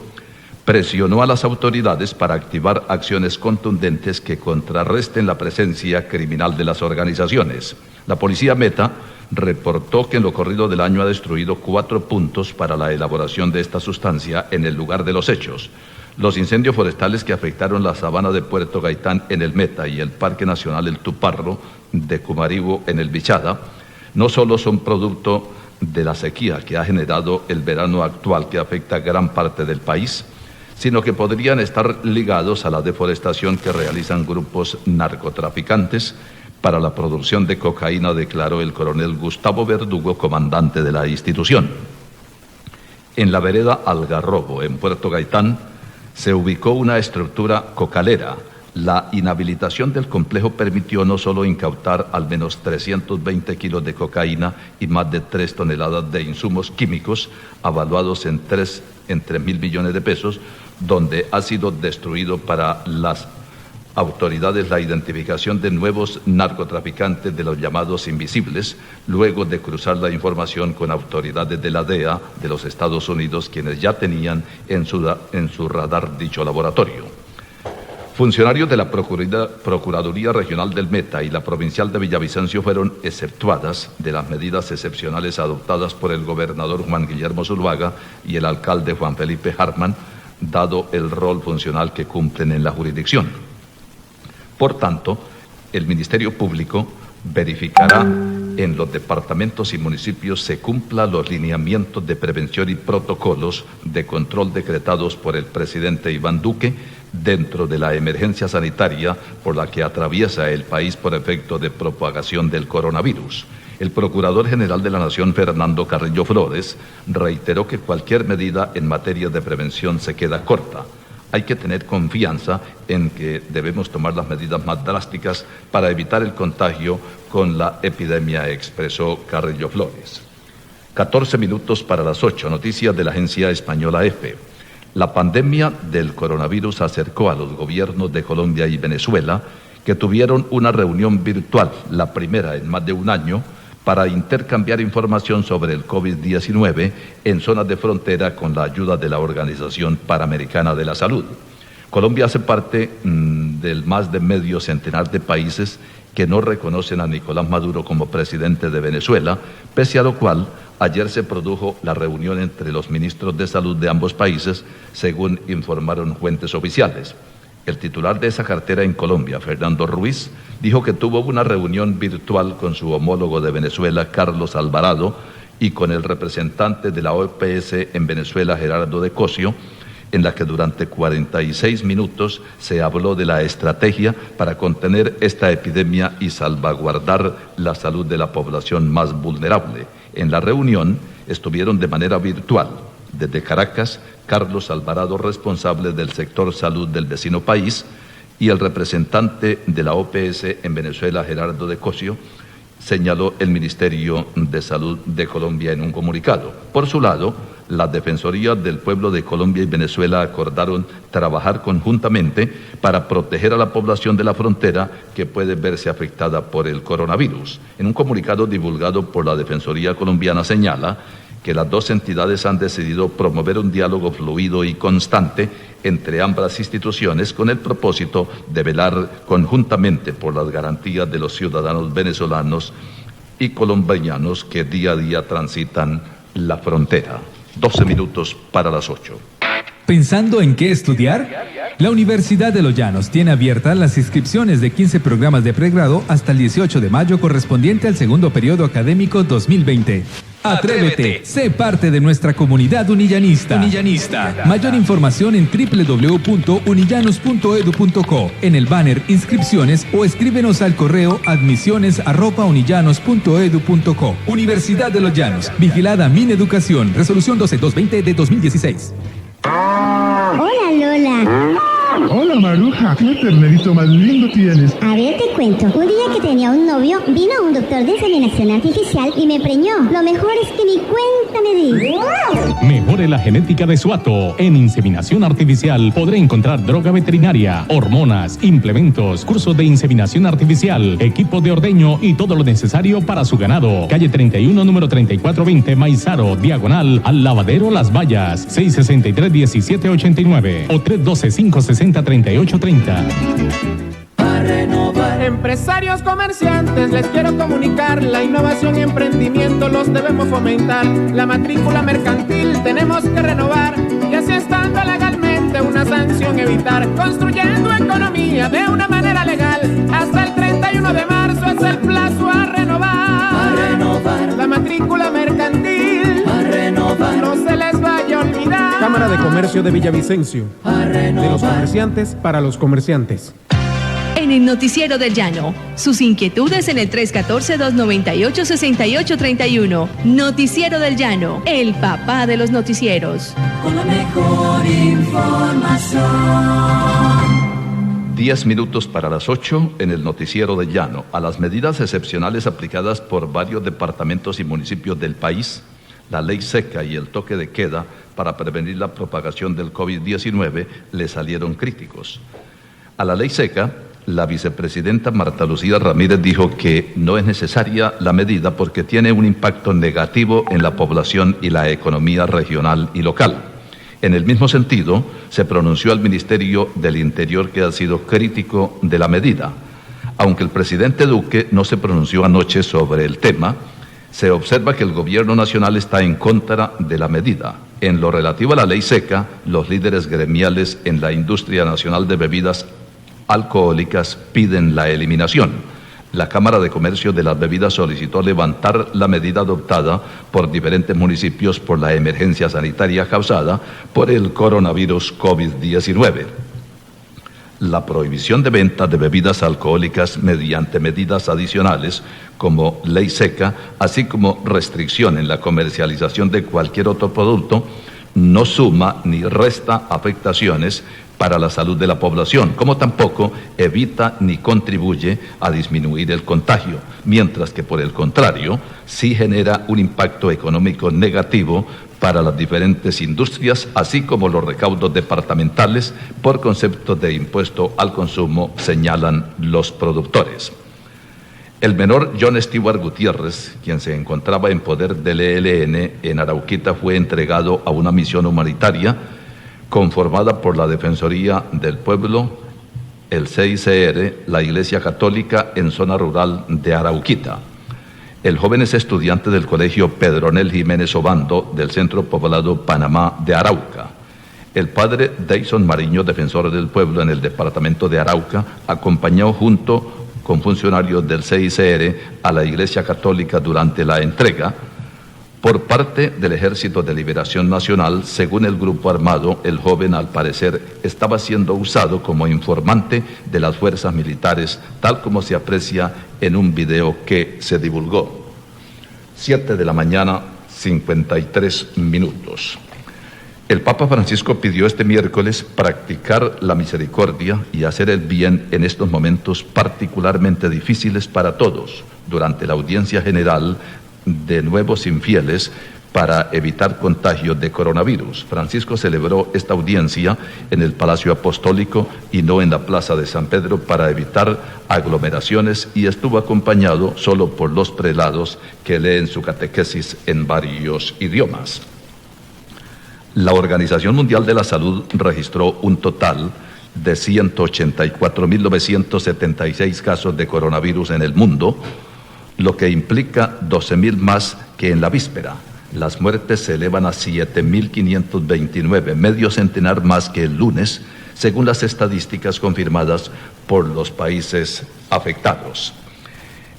presionó a las autoridades para activar acciones contundentes que contrarresten la presencia criminal de las organizaciones. La policía Meta reportó que en lo corrido del año ha destruido 4 puntos para la elaboración de esta sustancia en el lugar de los hechos. Los incendios forestales que afectaron la sabana de Puerto Gaitán en el Meta y el Parque Nacional El Tuparro de Cumaribo en el Bichada no solo son producto de la sequía que ha generado el verano actual que afecta a gran parte del país, sino que podrían estar ligados a la deforestación que realizan grupos narcotraficantes para la producción de cocaína, declaró el coronel Gustavo Verdugo, comandante de la institución. En la vereda Algarrobo, en Puerto Gaitán, se ubicó una estructura cocalera. La inhabilitación del complejo permitió no solo incautar al menos 320 kilos de cocaína y más de 3 toneladas de insumos químicos, avaluados en 3.000 millones de pesos, donde ha sido destruido para las autoridades la identificación de nuevos narcotraficantes de los llamados invisibles, luego de cruzar la información con autoridades de la DEA de los Estados Unidos, quienes ya tenían en su radar dicho laboratorio. Funcionarios de la Procuraduría Regional del Meta y la Provincial de Villavicencio fueron exceptuadas de las medidas excepcionales adoptadas por el gobernador Juan Guillermo Zuluaga y el alcalde Juan Felipe Hartman, dado el rol funcional que cumplen en la jurisdicción. Por tanto, el Ministerio Público verificará en los departamentos y municipios se cumplan los lineamientos de prevención y protocolos de control decretados por el presidente Iván Duque dentro de la emergencia sanitaria por la que atraviesa el país por efecto de propagación del coronavirus. El Procurador General de la Nación, Fernando Carrillo Flores, reiteró que cualquier medida en materia de prevención se queda corta. Hay que tener confianza en que debemos tomar las medidas más drásticas para evitar el contagio con la epidemia, expresó Carrillo Flores. 14 minutos para las 8, noticias de la agencia española EFE. La pandemia del coronavirus acercó a los gobiernos de Colombia y Venezuela, que tuvieron una reunión virtual, la primera en más de un año, para intercambiar información sobre el COVID-19 en zonas de frontera con la ayuda de la Organización Panamericana de la Salud. Colombia hace parte del más de medio centenar de países que no reconocen a Nicolás Maduro como presidente de Venezuela, pese a lo cual Ayer se produjo la reunión entre los ministros de salud de ambos países, según informaron fuentes oficiales. El titular de esa cartera en Colombia, Fernando Ruiz, dijo que tuvo una reunión virtual con su homólogo de Venezuela, Carlos Alvarado, y con el representante de la OPS en Venezuela, Gerardo de Cosio, en la que durante 46 minutos se habló de la estrategia para contener esta epidemia y salvaguardar la salud de la población más vulnerable. En la reunión estuvieron de manera virtual, desde Caracas, Carlos Alvarado, responsable del sector salud del vecino país, y el representante de la OPS en Venezuela, Gerardo de Cosio, señaló el Ministerio de Salud de Colombia en un comunicado. Por su lado, las Defensorías del Pueblo de Colombia y Venezuela acordaron trabajar conjuntamente para proteger a la población de la frontera que puede verse afectada por el coronavirus. En un comunicado divulgado por la Defensoría colombiana señala que las dos entidades han decidido promover un diálogo fluido y constante entre ambas instituciones con el propósito de velar conjuntamente por las garantías de los ciudadanos venezolanos y colombianos que día a día transitan la frontera. 12 minutos para las 8.
¿Pensando en qué estudiar? La Universidad de Los Llanos tiene abiertas las inscripciones de 15 programas de pregrado hasta el 18 de mayo correspondiente al segundo periodo académico 2020. Atrévete, sé parte de nuestra comunidad unillanista. Mayor información en www.unillanos.edu.co, en el banner Inscripciones, o escríbenos al correo admisiones@unillanos.edu.co. Universidad de Los Llanos, vigilada Mineducación, resolución 12220 de 2016.
Hola, Lola.
Hola, Maruja, qué ternerito más lindo tienes.
A ver, te cuento. Un día que tenía un novio, vino un doctor de inseminación artificial y me preñó. Lo mejor es que ni cuenta me di.
Mejore la genética de su hato. En inseminación artificial podrá encontrar droga veterinaria, hormonas, implementos, cursos de inseminación artificial, equipo de ordeño y todo lo necesario para su ganado. Calle 31, número 3420, Maizaro, diagonal al lavadero Las Vallas, 663-1789 o 312-560-3830.
Empresarios, comerciantes, les quiero comunicar, la innovación y emprendimiento los debemos fomentar. La matrícula mercantil tenemos que renovar y así estando legalmente una sanción evitar. Construyendo economía de una manera legal, hasta el 31 de marzo es el plazo a renovar. La matrícula mercantil, no se les vaya a olvidar.
Cámara de Comercio de Villavicencio. De los comerciantes para los comerciantes.
En el Noticiero del Llano, sus inquietudes en el 314-298-6831. Noticiero del Llano, el papá de los noticieros.
Con la mejor información.
10 minutos para las 8 en el Noticiero del Llano. A las medidas excepcionales aplicadas por varios departamentos y municipios del país, la ley seca y el toque de queda para prevenir la propagación del COVID-19 le salieron críticos. A la ley seca, la vicepresidenta Marta Lucía Ramírez dijo que no es necesaria la medida porque tiene un impacto negativo en la población y la economía regional y local. En el mismo sentido, se pronunció al Ministerio del Interior, que ha sido crítico de la medida. Aunque el presidente Duque no se pronunció anoche sobre el tema, se observa que el gobierno nacional está en contra de la medida. En lo relativo a la ley seca, los líderes gremiales en la industria nacional de bebidas alcohólicas piden la eliminación. La Cámara de Comercio de las Bebidas solicitó levantar la medida adoptada por diferentes municipios por la emergencia sanitaria causada por el coronavirus COVID-19. La prohibición de venta de bebidas alcohólicas mediante medidas adicionales como ley seca, así como restricción en la comercialización de cualquier otro producto, no suma ni resta afectaciones para la salud de la población, como tampoco evita ni contribuye a disminuir el contagio, mientras que por el contrario, sí genera un impacto económico negativo para las diferentes industrias, así como los recaudos departamentales por concepto de impuesto al consumo, señalan los productores. El menor John Stewart Gutiérrez, quien se encontraba en poder del ELN en Arauquita, fue entregado a una misión humanitaria conformada por la Defensoría del Pueblo, el CICR, la Iglesia Católica en zona rural de Arauquita. El joven es estudiante del Colegio Pedronel Jiménez Obando del Centro Poblado Panamá de Arauca. El padre Deison Mariño, defensor del pueblo en el departamento de Arauca, acompañó junto con funcionarios del CICR a la Iglesia Católica durante la entrega. Por parte del Ejército de Liberación Nacional, según el grupo armado, el joven al parecer estaba siendo usado como informante de las fuerzas militares, tal como se aprecia en un video que se divulgó. 7:53 a.m. El Papa Francisco pidió este miércoles practicar la misericordia y hacer el bien en estos momentos particularmente difíciles para todos, durante la audiencia general de nuevos infieles para evitar contagios de coronavirus. Francisco celebró esta audiencia en el Palacio Apostólico y no en la Plaza de San Pedro para evitar aglomeraciones y estuvo acompañado solo por los prelados que leen su catequesis en varios idiomas. La Organización Mundial de la Salud registró un total de 184.976 casos de coronavirus en el mundo, lo que implica 12.000 más que en la víspera. Las muertes se elevan a 7.529, medio centenar más que el lunes, según las estadísticas confirmadas por los países afectados.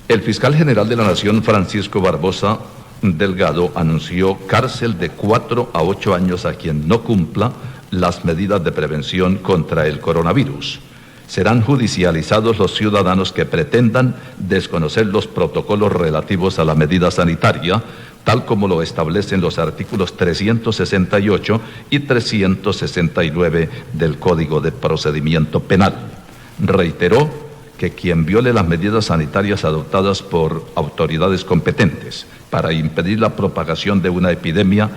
El fiscal general de la Nación, Francisco Barbosa Delgado, anunció cárcel de 4 a 8 años a quien no cumpla las medidas de prevención contra el coronavirus. Serán judicializados los ciudadanos que pretendan desconocer los protocolos relativos a la medida sanitaria, tal como lo establecen los artículos 368 y 369 del Código de Procedimiento Penal. Reiteró que quien viole las medidas sanitarias adoptadas por autoridades competentes para impedir la propagación de una epidemia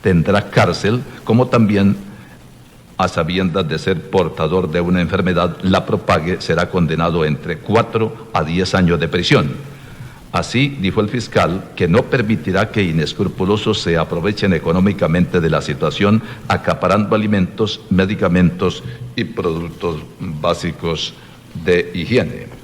tendrá cárcel, como también a sabiendas de ser portador de una enfermedad la propague, será condenado entre 4 a 10 años de prisión. Así, dijo el fiscal, que no permitirá que inescrupulosos se aprovechen económicamente de la situación, acaparando alimentos, medicamentos y productos básicos de higiene.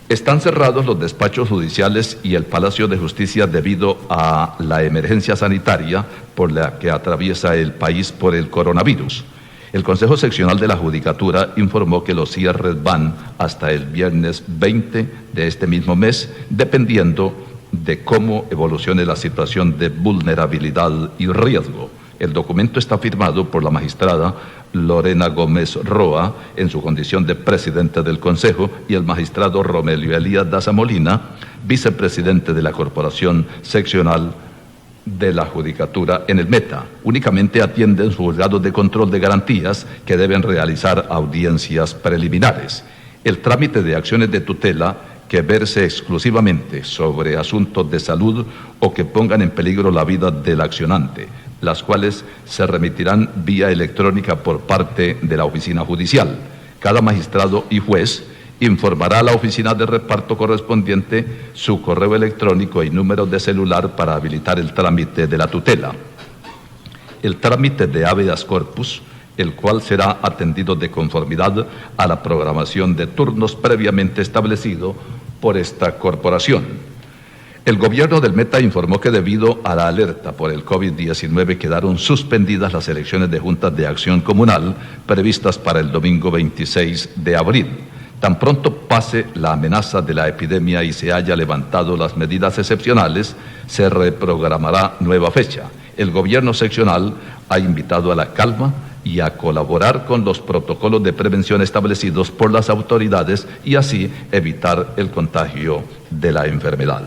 Están cerrados los despachos judiciales y el Palacio de Justicia debido a la emergencia sanitaria por la que atraviesa el país por el coronavirus. El Consejo Seccional de la Judicatura informó que los cierres van hasta el viernes 20 de este mismo mes, dependiendo de cómo evolucione la situación de vulnerabilidad y riesgo. El documento está firmado por la magistrada Lorena Gómez Roa en su condición de presidente del Consejo y el magistrado Romelio Elías Daza Molina, vicepresidente de la Corporación Seccional de la Judicatura en el Meta. Únicamente atienden sus juzgados de control de garantías que deben realizar audiencias preliminares. El trámite de acciones de tutela que verse exclusivamente sobre asuntos de salud o que pongan en peligro la vida del accionante, las cuales se remitirán vía electrónica por parte de la oficina judicial. Cada magistrado y juez informará a la oficina de reparto correspondiente su correo electrónico y número de celular para habilitar el trámite de la tutela. El trámite de habeas corpus, el cual será atendido de conformidad a la programación de turnos previamente establecido por esta corporación. El gobierno del Meta informó que debido a la alerta por el COVID-19 quedaron suspendidas las elecciones de juntas de acción comunal previstas para el domingo 26 de abril. Tan pronto pase la amenaza de la epidemia y se haya levantado las medidas excepcionales, se reprogramará nueva fecha. El gobierno seccional ha invitado a la calma y a colaborar con los protocolos de prevención establecidos por las autoridades y así evitar el contagio de la enfermedad.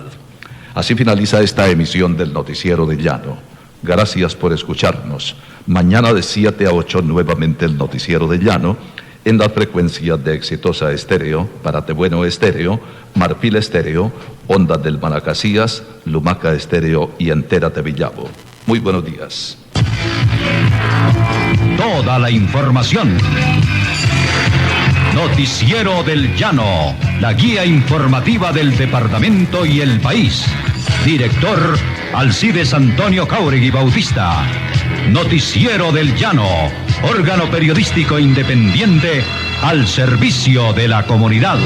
Así finaliza esta emisión del Noticiero del Llano. Gracias por escucharnos. Mañana de 7 a 8 nuevamente el Noticiero del Llano en las frecuencias de Exitosa Estéreo, Paratebueno Estéreo, Marfil Estéreo, Ondas del Manacasías, Lumaca Estéreo y Entérate Villavo. Muy buenos días.
Toda la información. Noticiero del Llano, la guía informativa del departamento y el país. Director Alcides Antonio Jáuregui Bautista. Noticiero del Llano, órgano periodístico independiente al servicio de la comunidad.